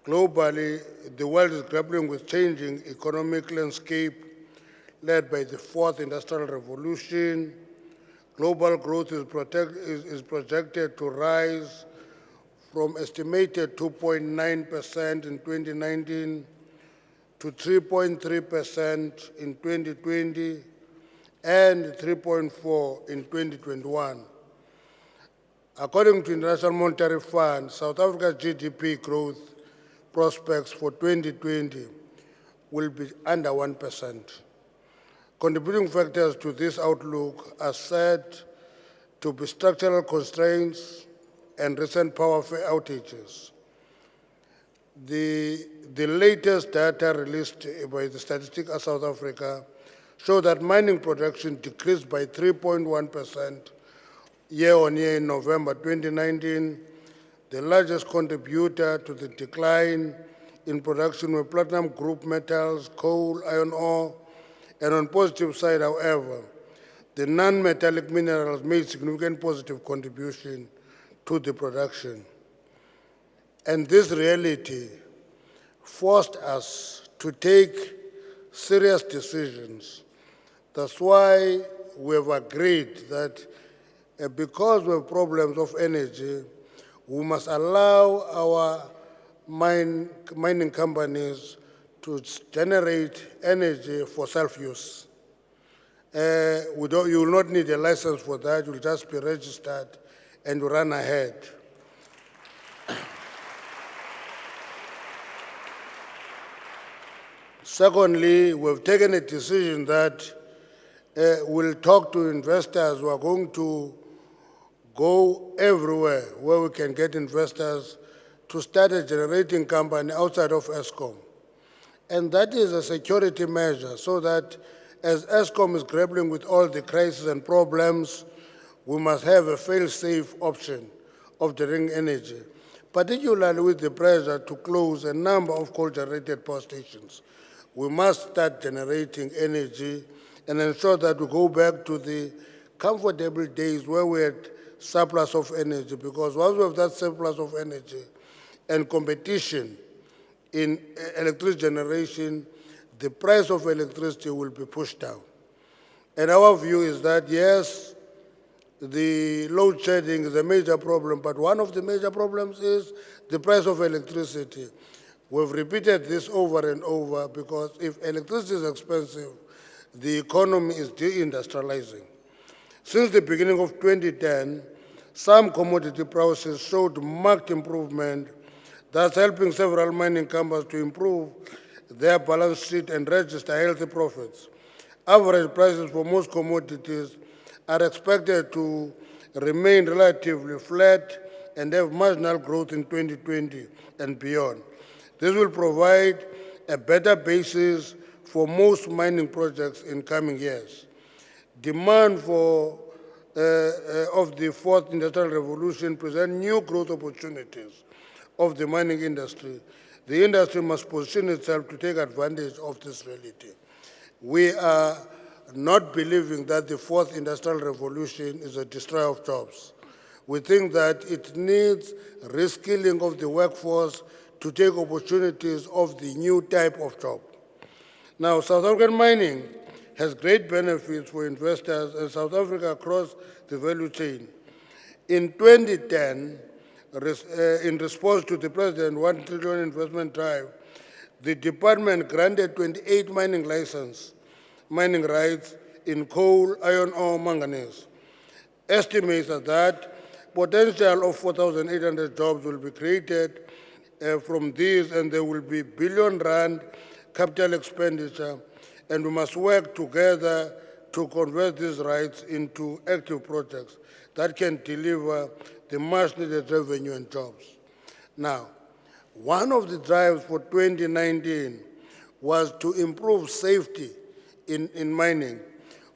Globally, the world is grappling with changing economic landscape led by the fourth industrial revolution. Global growth is projected to rise from estimated 2.9% in 2019 to 3.3% in 2020 and 3.4% in 2021. According to International Monetary Fund, South Africa's GDP growth prospects for 2020 will be under 1%. Contributing factors to this outlook are said to be structural constraints and recent power outages. The latest data released by the Statistics of South Africa show that mining production decreased by 3.1% year-on-year in November 2019. The largest contributor to the decline in production were platinum group metals, coal, iron ore, and on positive side, however, the non-metallic minerals made significant positive contribution to the production. And this reality forced us to take serious decisions. That's why we have agreed that because we have problems of energy, we must allow our mining companies to generate energy for self-use. You will not need a license for that, you'll just be registered and run ahead. Secondly, we've taken a decision that we'll talk to investors who are going to go everywhere where we can get investors to start a generating company outside of Eskom. And that is a security measure so that as Eskom is grappling with all the crises and problems, we must have a fail-safe option of generating energy, particularly with the pressure to close a number of coal-generated power stations. We must start generating energy and ensure that we go back to the comfortable days where we had surplus of energy, because once we have that surplus of energy and competition in electricity generation, the price of electricity will be pushed down. And our view is that, yes, the load shedding is a major problem, but one of the major problems is the price of electricity. We've repeated this over and over because if electricity is expensive, the economy is deindustrializing. Since the beginning of 2010, some commodity prices showed marked improvement, thus helping several mining companies to improve their balance sheet and register healthy profits. Average prices for most commodities are expected to remain relatively flat and have marginal growth in 2020 and beyond. This will provide a better basis for most mining projects in coming years. Demand of the fourth industrial revolution presents new growth opportunities of the mining industry. The industry must position itself to take advantage of this reality. We are not believing that the fourth industrial revolution is a destroyer of jobs. We think that it needs reskilling of the workforce to take opportunities of the new type of job. Now, South African mining has great benefits for investors and South Africa across the value chain. In 2010, in response to the President's 1 trillion investment drive, the department granted 28 mining rights in coal, iron ore, manganese. Estimates are that potential of 4,800 jobs will be created from these, and there will be billion-rand capital expenditure, and we must work together to convert these rights into active projects that can deliver the much-needed revenue and jobs. Now, one of the drives for 2019 was to improve safety in mining.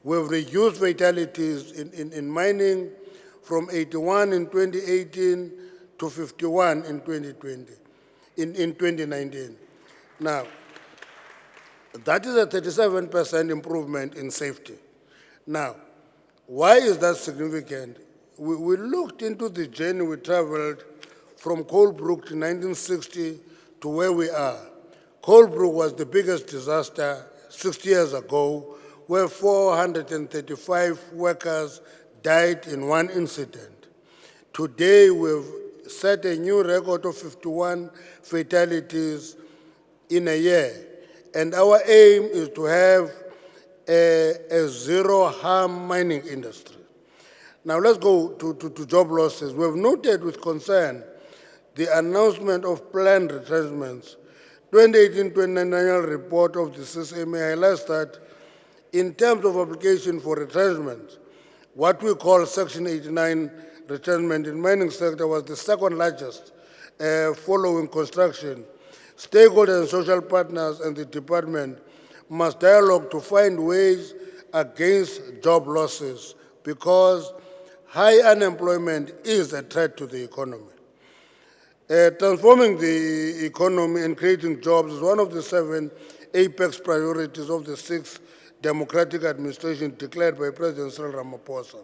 We've reduced fatalities in mining from 81 in 2018 to 51 in 2019. Now, that is a 37% improvement in safety. Now, why is that significant? We looked into the journey we traveled from Coalbrook in 1960 to where we are. Coalbrook was the biggest disaster 60 years ago, where 435 workers died in one incident. Today, we've set a new record of 51 fatalities in a year, and our aim is to have a zero-harm mining industry. Now let's go to job losses. We've noted with concern the announcement of planned retrenchments. 2018-29 annual report of the CCMA highlights that in terms of application for retrenchment, what we call Section 89 retrenchment in mining sector was the second largest following construction. Stakeholders and social partners and the department must dialogue to find ways against job losses because high unemployment is a threat to the economy. Transforming the economy and creating jobs is one of the 7 apex priorities of the 6th democratic administration declared by President Cyril Ramaphosa.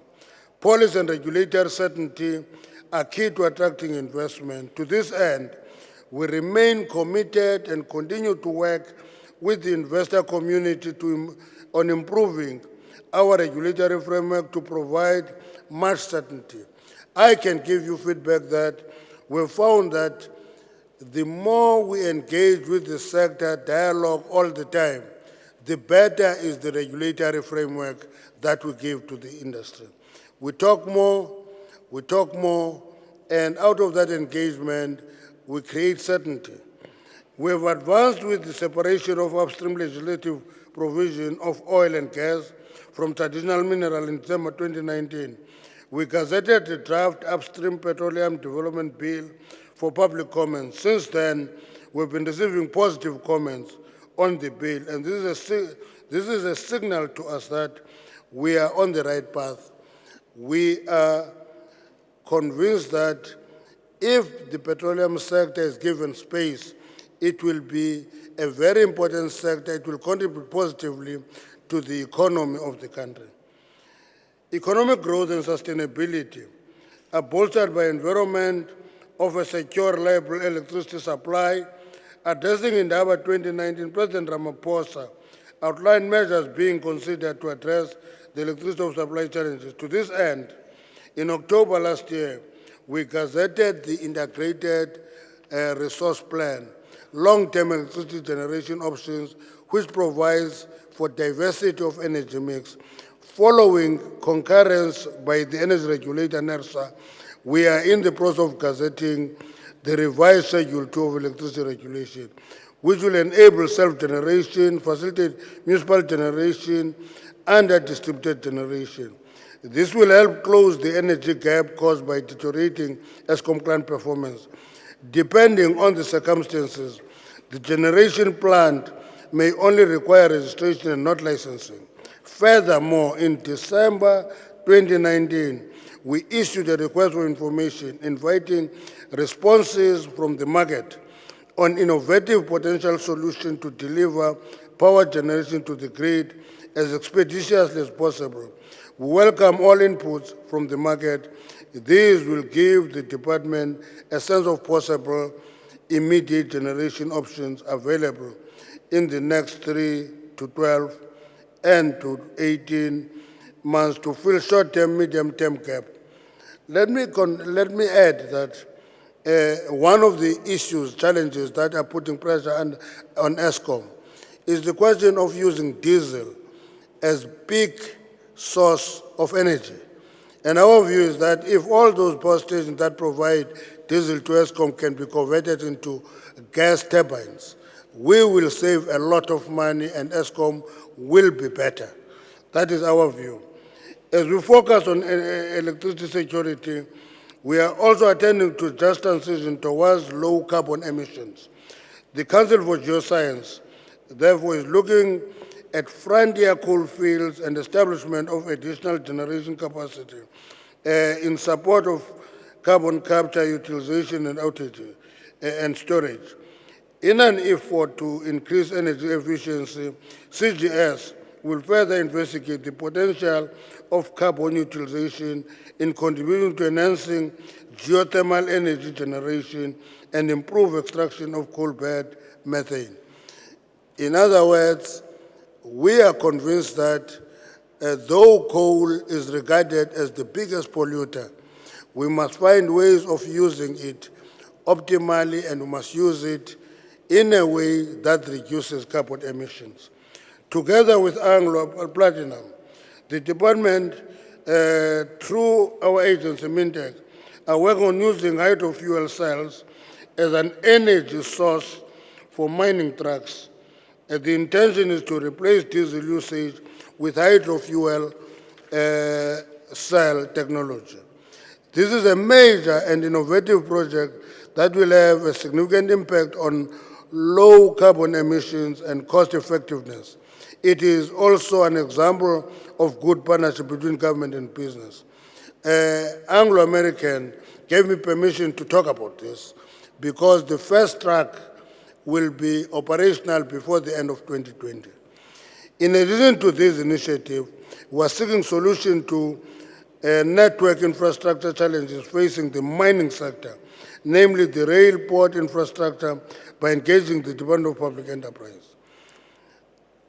Policy and regulatory certainty are key to attracting investment. To this end, we remain committed and continue to work with the investor community on improving our regulatory framework to provide much certainty. I can give you feedback that we've found that the more we engage with the sector dialogue all the time, the better is the regulatory framework that we give to the industry. We talk more, and out of that engagement, we create certainty. We have advanced with the separation of upstream legislative provision of oil and gas from traditional mineral in December 2019. We gazetted the draft Upstream Petroleum Development Bill for public comment. Since then, we've been receiving positive comments on the bill, and this is a signal to us that we are on the right path. We are convinced that if the petroleum sector is given space, it will be a very important sector. It will contribute positively to the economy of the country. Economic growth and sustainability are bolstered by environment of a secure, reliable electricity supply. Addressing Indaba 2019, President Ramaphosa outlined measures being considered to address the electricity supply challenges. To this end, in October last year, we gazetted the Integrated Resource Plan, long-term electricity generation options, which provides for diversity of energy mix. Following concurrence by the energy regulator, NERSA, we are in the process of gazetting the revised Schedule 2 of electricity regulation, which will enable self-generation, facilitate municipal generation, and distributed generation. This will help close the energy gap caused by deteriorating ESCOM plant performance. Depending on the circumstances, the generation plant may only require registration and not licensing. Furthermore, in December 2019, we issued a request for information inviting responses from the market on innovative potential solutions to deliver power generation to the grid as expeditiously as possible. We welcome all inputs from the market. These will give the department a sense of possible immediate generation options available in the next 3 to 12 and to 18 months to fill short-term, medium-term gap. Let me add that one of the issues, challenges that are putting pressure on ESCOM is the question of using diesel as peak source of energy. And our view is that if all those power stations that provide diesel to ESCOM can be converted into gas turbines, we will save a lot of money and ESCOM will be better. That is our view. As we focus on electricity security, we are also attending to just transition towards low carbon emissions. The Council for Geoscience, therefore, is looking at frontier coal fields and establishment of additional generation capacity in support of carbon capture, utilization, and outage and storage. In an effort to increase energy efficiency, CGS will further investigate the potential of carbon utilization in contributing to enhancing geothermal energy generation and improve extraction of coal bed methane. In other words, we are convinced that though coal is regarded as the biggest polluter, we must find ways of using it optimally, and we must use it in a way that reduces carbon emissions. Together with Anglo Platinum, the department, through our agency, Mintech, are working on using hydrofuel cells as an energy source for mining trucks. The intention is to replace diesel usage with hydrofuel cell technology. This is a major and innovative project that will have a significant impact on low carbon emissions and cost effectiveness. It is also an example of good partnership between government and business. Anglo-American gave me permission to talk about this because the first track will be operational before the end of 2020. In addition to this initiative, we are seeking solutions to network infrastructure challenges facing the mining sector, namely the rail port infrastructure, by engaging the Department of Public Enterprise.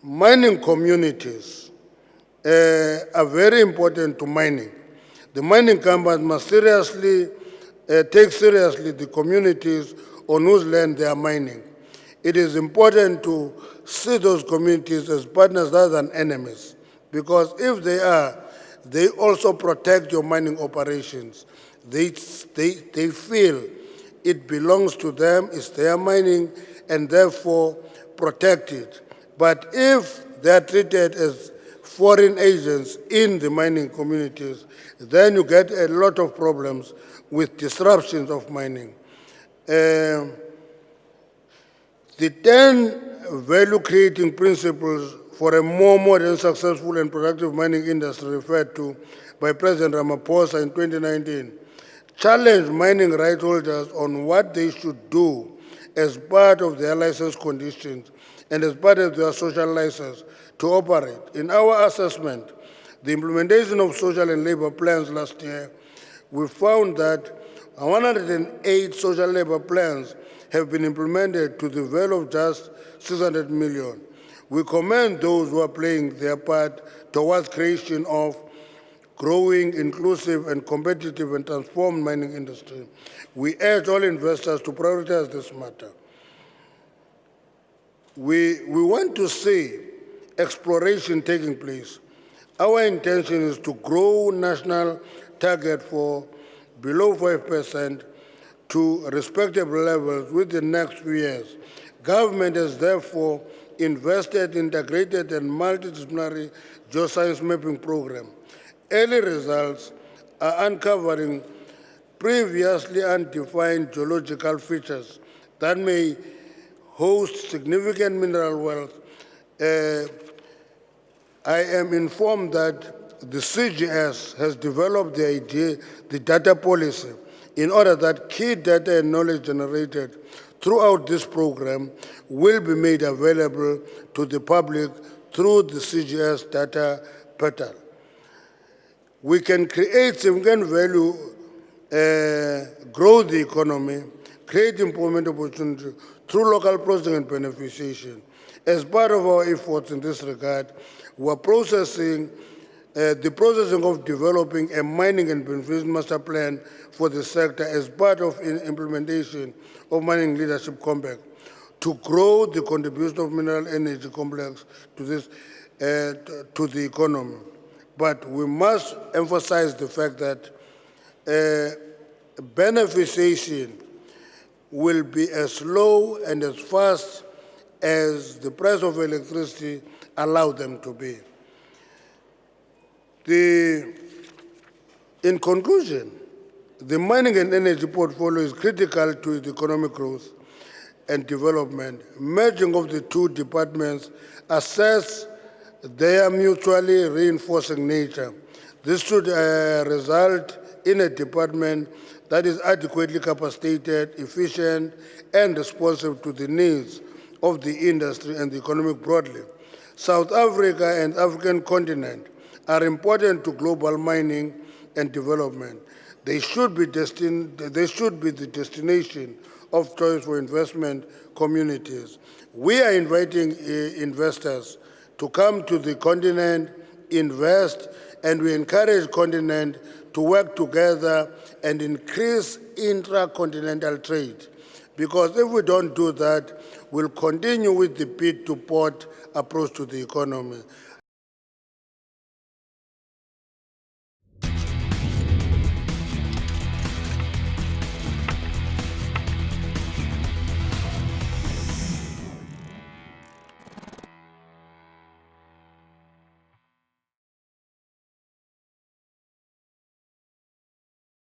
Mining communities are very important to mining. The mining companies must take seriously the communities on whose land they are mining. It is important to see those communities as partners rather than enemies, because if they are, they also protect your mining operations. They feel it belongs to them, it's their mining, and therefore protect it. But if they are treated as foreign agents in the mining communities, then you get a lot of problems with disruptions of mining. The 10 value-creating principles for a more modern, successful, and productive mining industry referred to by President Ramaphosa in 2019 challenge mining right holders on what they should do as part of their license conditions and as part of their social license to operate. In our assessment, the implementation of social and labor plans last year, we found that 108 social labor plans have been implemented to the value of just 600 million. We commend those who are playing their part towards creation of growing, inclusive, and competitive and transformed mining industry. We urge all investors to prioritize this matter. We want to see exploration taking place. Our intention is to grow national target for below 5% to respectable levels within the next few years. Government has therefore invested in integrated and multidisciplinary geoscience mapping program. Early results are uncovering previously undefined geological features that may host significant mineral wealth. I am informed that the CGS has developed the data policy in order that key data and knowledge generated throughout this program will be made available to the public through the CGS data portal. We can create significant value, grow the economy, create employment opportunities through local processing and beneficiation. As part of our efforts in this regard, we are the processing of developing a mining and beneficiation master plan for the sector as part of implementation of mining leadership compact to grow the contribution of mineral energy complex to the economy. But we must emphasize the fact that beneficiation will be as low and as fast as the price of electricity allow them to be. In conclusion, the mining and energy portfolio is critical to the economic growth and development. Merging of the two departments assess their mutually reinforcing nature. This should result in a department that is adequately capacitated, efficient, and responsive to the needs of the industry and the economy broadly. South Africa and African continent are important to global mining and development. They should be the destination of choice for investment communities. We are inviting investors to come to the continent, invest, and we encourage continent to work together and increase intra-continental trade. Because if we don't do that, we'll continue with the pit to port approach to the economy.